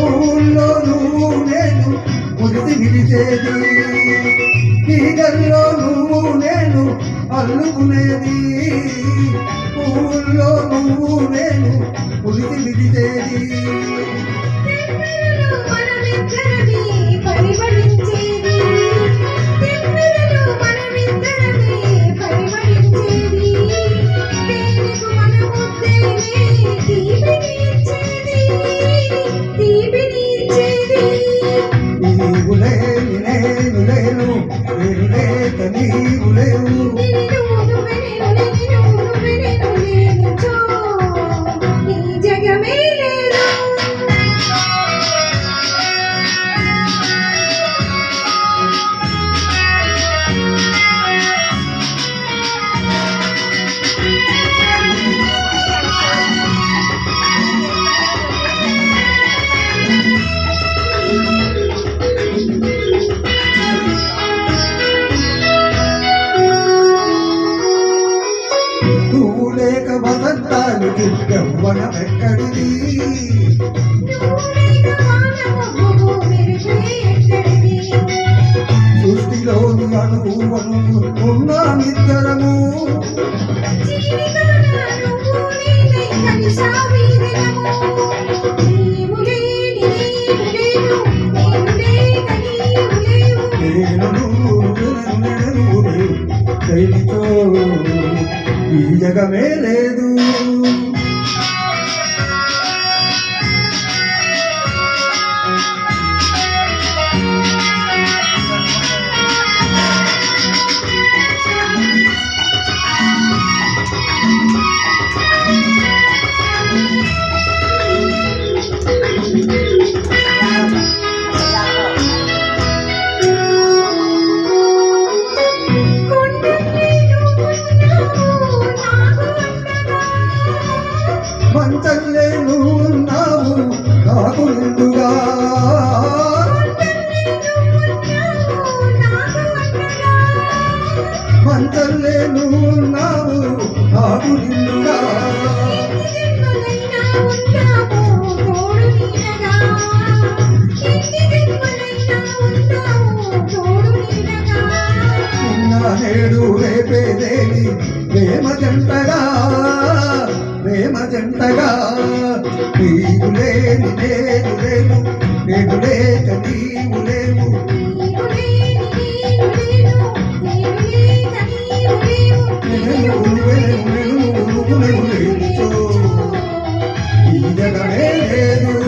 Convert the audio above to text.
ఊళ్ళో నువ్వు నేను మురిసి విడిచేది తీగల్లో నువ్వు నేను అల్లుకునేది ఊళ్ళో నువ్వు నేను మురిసి విడిచేది నువ్వు లేక వసంతానికి యవ్వనమెక్కడిది సృష్టిలోని అణువును ఉన్నామిద్దరము ఈ జగమే లేదు మంచల్లే నువ్వున్నావు నాకు నిండుగా మంచల్లే నువ్వున్నావు నాకు నిండుగా నేడు రేపేదేవి ప్రేమ జంటగా నీవు లేని నేను లేను నేను లేక నీవు లేవు ఈ జగమే లేదు